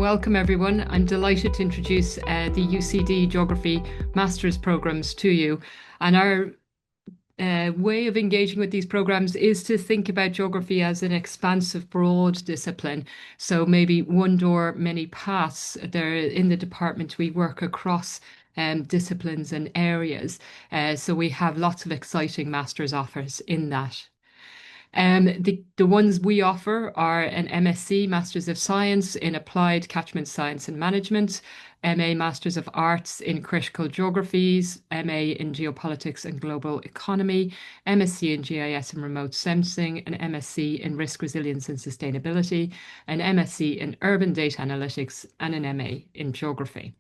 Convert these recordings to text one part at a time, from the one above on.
Welcome everyone. I'm delighted to introduce the UCD Geography Masters programs to you. And our way of engaging with these programs is to think about geography as an expansive, broad discipline. So maybe one door, many paths. There in the department, we work across disciplines and areas. So we have lots of exciting masters offers in that. The ones we offer are an MSc, Masters of Science in Applied Catchment Science and Management, MA Masters of Arts in Critical Geographies, MA in Geopolitics and Global Economy, MSc in GIS and Remote Sensing, an MSc in Risk Resilience and Sustainability, an MSc in Urban Data Analytics, and an MA in Geography.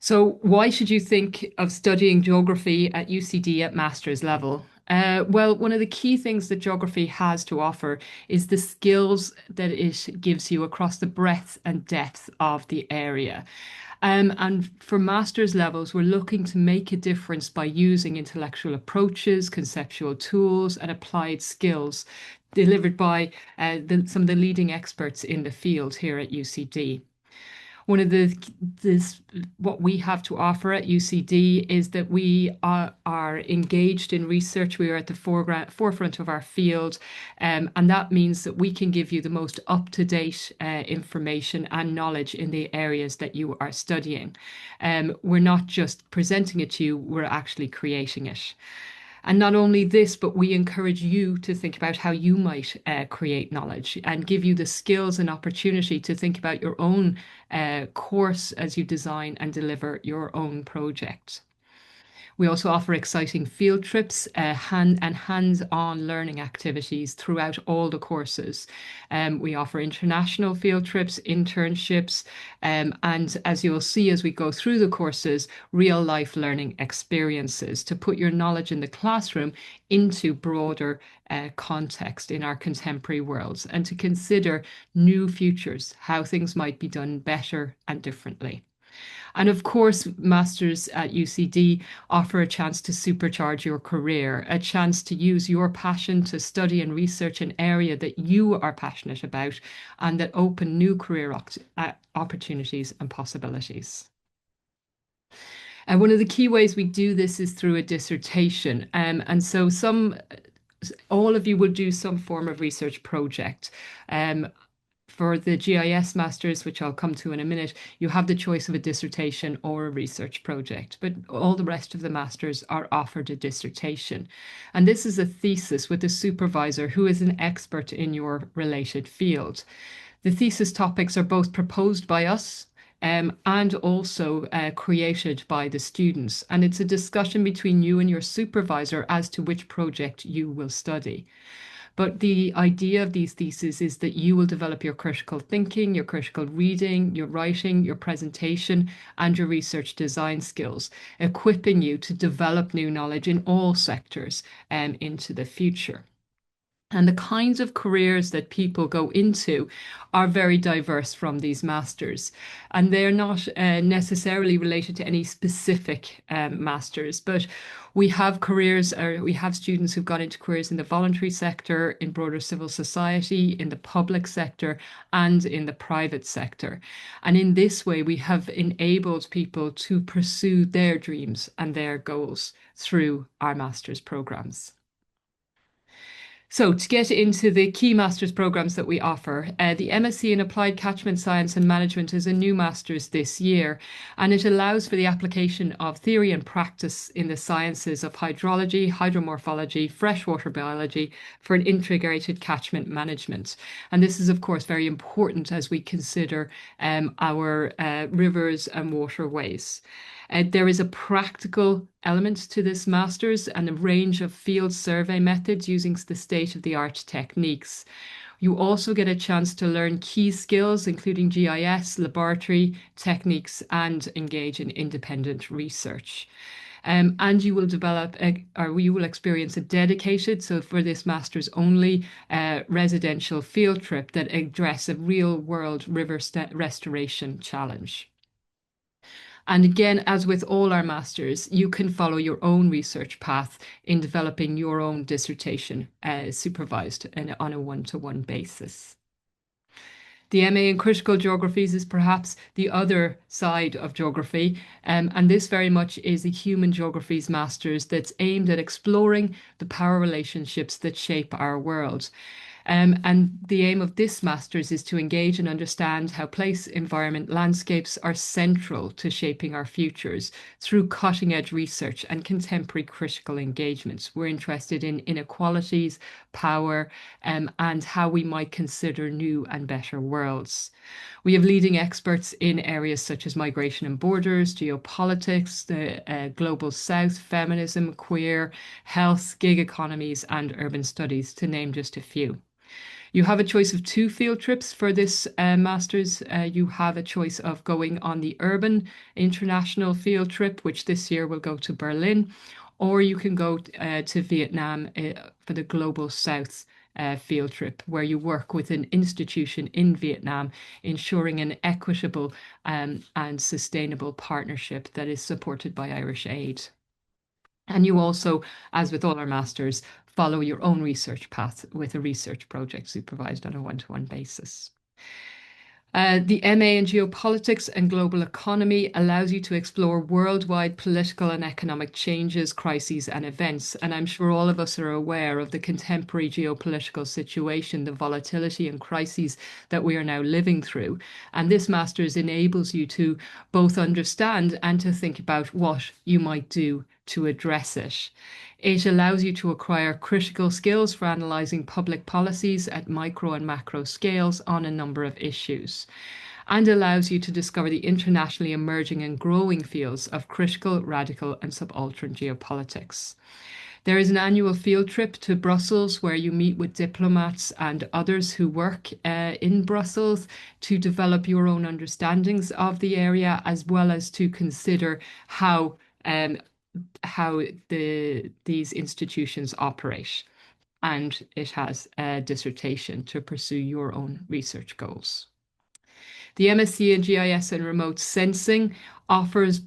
So why should you think of studying geography at UCD at master's level? Well, one of the key things that geography has to offer is the skills that it gives you across the breadth and depth of the area. And for master's levels, we're looking to make a difference by using intellectual approaches, conceptual tools, and applied skills delivered by some of the leading experts in the field here at UCD. One of what we have to offer at UCD is that we are engaged in research. We are at the forefront of our field, and that means that we can give you the most up-to-date information and knowledge in the areas that you are studying. We're not just presenting it to you, we're actually creating it. And not only this, but we encourage you to think about how you might create knowledge and give you the skills and opportunity to think about your own course as you design and deliver your own project. We also offer exciting field trips and hands-on learning activities throughout all the courses. We offer international field trips, internships, and as you'll see as we go through the courses, real-life learning experiences to put your knowledge in the classroom into broader context in our contemporary worlds and to consider new futures, how things might be done better and differently. And of course, masters at UCD offer a chance to supercharge your career, a chance to use your passion to study and research an area that you are passionate about and that open new career opportunities and possibilities. And one of the key ways we do this is through a dissertation. And so all of you will do some form of research project. For the GIS masters, which I'll come to in a minute, you have the choice of a dissertation or a research project, but all the rest of the masters are offered a dissertation. And this is a thesis with a supervisor who is an expert in your related field. The thesis topics are both proposed by us and also created by the students. And it's a discussion between you and your supervisor as to which project you will study. But the idea of these theses is that you will develop your critical thinking, your critical reading, your writing, your presentation, and your research design skills, equipping you to develop new knowledge in all sectors into the future. And the kinds of careers that people go into are very diverse from these masters. And they're not necessarily related to any specific masters, but we have we have students who've gone into careers in the voluntary sector, in broader civil society, in the public sector, and in the private sector. And in this way, we have enabled people to pursue their dreams and their goals through our master's programs. So to get into the key master's programs that we offer, the MSc in Applied Catchment Science and Management is a new master's this year, and it allows for the application of theory and practice in the sciences of hydrology, hydromorphology, freshwater biology for an integrated catchment management. And this is, of course, very important as we consider our rivers and waterways. There is a practical element to this master's and a range of field survey methods using the state-of-the-art techniques. You also get a chance to learn key skills, including GIS, laboratory techniques, and engage in independent research. And you will you will experience a dedicated, so for this master's only, residential field trip that address a real-world river restoration challenge. And again, as with all our masters, you can follow your own research path in developing your own dissertation supervised on a one-to-one basis. The MA in Critical Geographies is perhaps the other side of geography, and this very much is a human geographies master's that's aimed at exploring the power relationships that shape our world. And the aim of this master's is to engage and understand how place, environment, landscapes are central to shaping our futures through cutting edge research and contemporary critical engagements. We're interested in inequalities, power, and how we might consider new and better worlds. We have leading experts in areas such as migration and borders, geopolitics, the global south, feminism, queer, health, gig economies, and urban studies, to name just a few. You have a choice of two field trips for this master's. You have a choice of going on the Urban International Field Trip, which this year will go to Berlin, or you can go to Vietnam for the Global South field trip, where you work with an institution in Vietnam, ensuring an equitable and sustainable partnership that is supported by Irish Aid. And you also, as with all our masters, follow your own research path with a research project supervised on a one-to-one basis. The MA in Geopolitics and Global Economy allows you to explore worldwide political and economic changes, crises, and events. And I'm sure all of us are aware of the contemporary geopolitical situation, the volatility and crises that we are now living through. And this master's enables you to both understand and to think about what you might do to address it. It allows you to acquire critical skills for analysing public policies at micro and macro scales on a number of issues, and allows you to discover the internationally emerging and growing fields of critical, radical, and subaltern geopolitics. There is an annual field trip to Brussels where you meet with diplomats and others who work in Brussels to develop your own understandings of the area, as well as to consider how these institutions operate. And it has a dissertation to pursue your own research goals. The MSc in GIS and Remote Sensing offers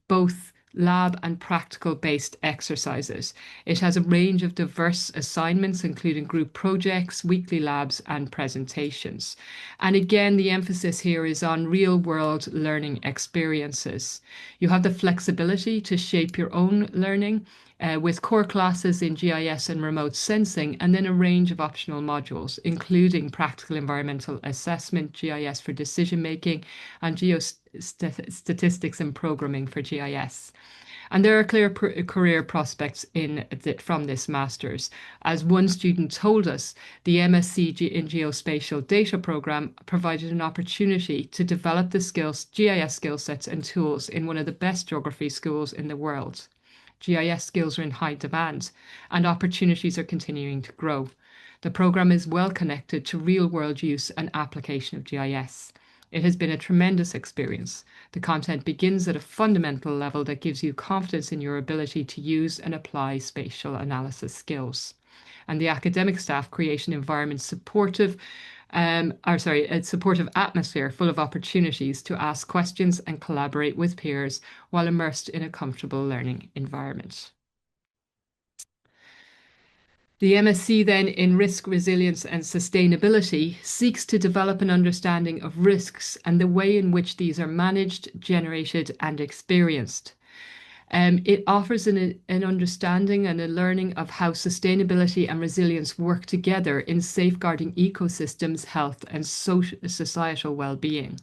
both lab and practical based exercises. It has a range of diverse assignments, including group projects, weekly labs, and presentations. And again, the emphasis here is on real world learning experiences. You have the flexibility to shape your own learning with core classes in GIS and remote sensing, and then a range of optional modules, including practical environmental assessment, GIS for decision making, and geostatistics and programming for GIS. And there are clear career prospects from this master's. As one student told us, the MSc in Geospatial Data program provided an opportunity to develop the GIS skill sets and tools in one of the best geography schools in the world. GIS skills are in high demand, and opportunities are continuing to grow. The program is well connected to real-world use and application of GIS. It has been a tremendous experience. The content begins at a fundamental level that gives you confidence in your ability to use and apply spatial analysis skills. And the academic staff create an environment supportive atmosphere full of opportunities to ask questions and collaborate with peers while immersed in a comfortable learning environment. The MSc then in Risk, Resilience and Sustainability seeks to develop an understanding of risks and the way in which these are managed, generated and experienced. It offers an understanding and a learning of how sustainability and resilience work together in safeguarding ecosystems, health, and societal well-being.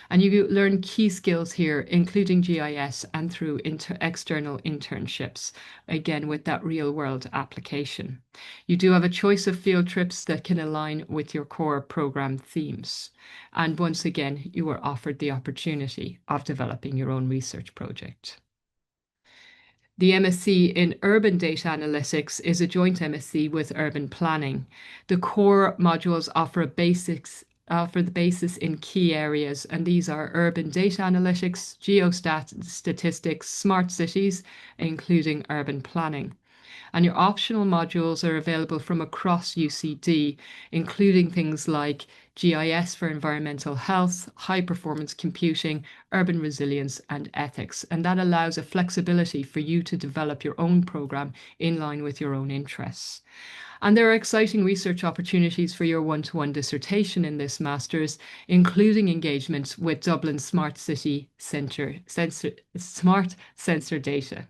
And you learn key skills here, including GIS and through external internships, again with that real-world application. You do have a choice of field trips that can align with your core program themes. And once again, you are offered the opportunity of developing your own research project. The MSc in Urban Data Analytics is a joint MSc with Urban Planning. The core modules offer the basis in key areas, and these are urban data analytics, geostatistics, smart cities, including urban planning. And your optional modules are available from across UCD, including things like GIS for environmental health, high performance computing, urban resilience, and ethics. And that allows a flexibility for you to develop your own program in line with your own interests. And there are exciting research opportunities for your one-to-one dissertation in this master's, including engagement with Dublin Smart City Smart Sensor Data.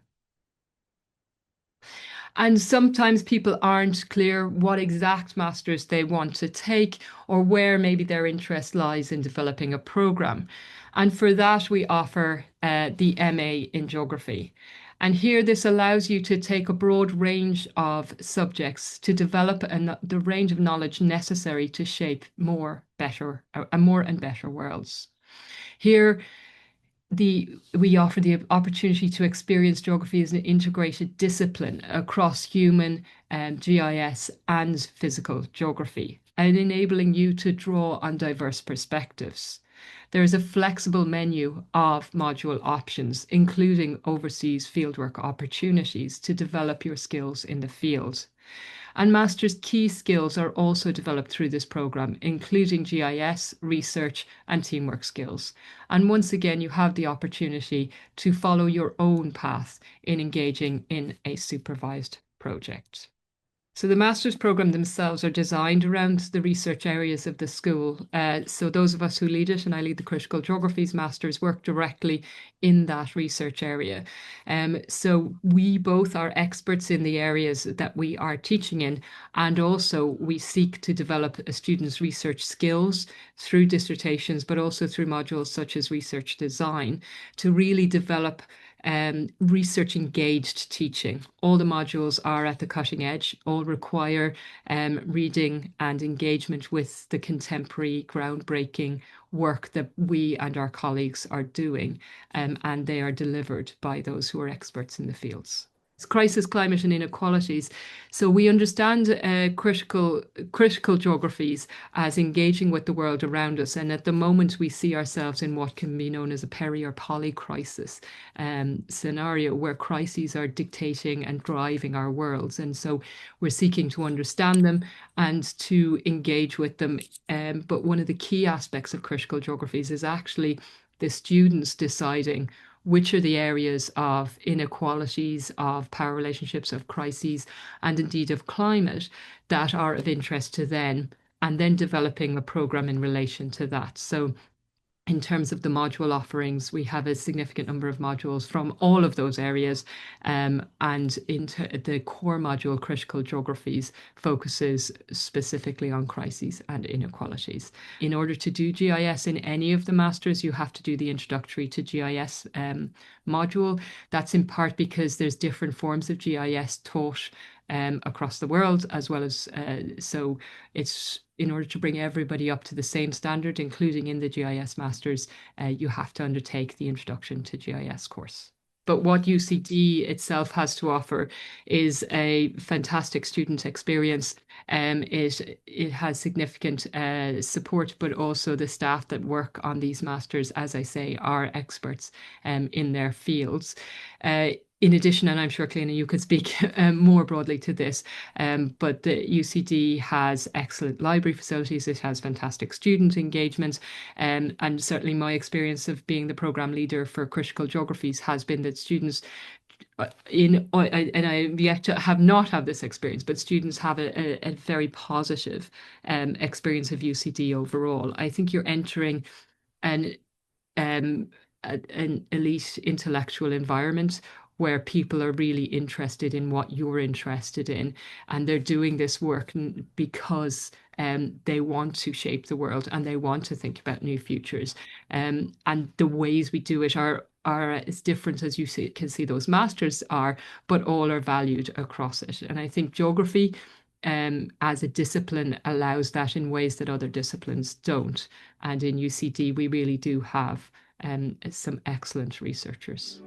And sometimes people aren't clear what exact masters they want to take or where maybe their interest lies in developing a program. And for that, we offer the MA in Geography. And here, this allows you to take a broad range of subjects to develop the range of knowledge necessary to shape more and better worlds. Here, we offer the opportunity to experience geography as an integrated discipline across human GIS and physical geography, and enabling you to draw on diverse perspectives. There is a flexible menu of module options, including overseas fieldwork opportunities to develop your skills in the field. And master's key skills are also developed through this program, including GIS, research, and teamwork skills. And once again, you have the opportunity to follow your own path in engaging in a supervised project. So the master's program themselves are designed around the research areas of the school. So those of us who lead it, and I lead the Critical Geographies Masters, work directly in that research area. So we both are experts in the areas that we are teaching in, and also we seek to develop a student's research skills through dissertations, but also through modules such as research design to really develop research engaged teaching. All the modules are at the cutting edge, all require reading and engagement with the contemporary groundbreaking work that we and our colleagues are doing, and they are delivered by those who are experts in the fields. Crisis, climate and inequalities. So we understand critical geographies as engaging with the world around us. And at the moment, we see ourselves in what can be known as a peri or polycrisis scenario where crises are dictating and driving our worlds. And so we're seeking to understand them and to engage with them. But one of the key aspects of critical geographies is actually the students deciding which are the areas of inequalities, of power relationships, of crises, and indeed of climate that are of interest to them, and then developing a program in relation to that. So in terms of the module offerings, we have a significant number of modules from all of those areas, and into the core module, Critical Geographies, focuses specifically on crises and inequalities. In order to do GIS in any of the masters, you have to do the Introductory to GIS module. That's in part because there's different forms of GIS taught across the world, as well as so it's in order to bring everybody up to the same standard, including in the GIS Masters, you have to undertake the Introduction to GIS course. But what UCD itself has to offer is a fantastic student experience. It has significant support, but also the staff that work on these masters, as I say, are experts in their fields. In addition, and I'm sure, Cliona, you could speak more broadly to this, but the UCD has excellent library facilities. It has fantastic student engagement. And certainly my experience of being the program leader for Critical Geographies has been that students and I yet to have not had this experience, but students have a very positive experience of UCD overall. I think you're entering an elite intellectual environment where people are really interested in what you're interested in, and they're doing this work because they want to shape the world and they want to think about new futures. And the ways we do it are as different as you can see those masters are, but all are valued across it. And I think geography as a discipline allows that in ways that other disciplines don't. And in UCD, we really do have some excellent researchers.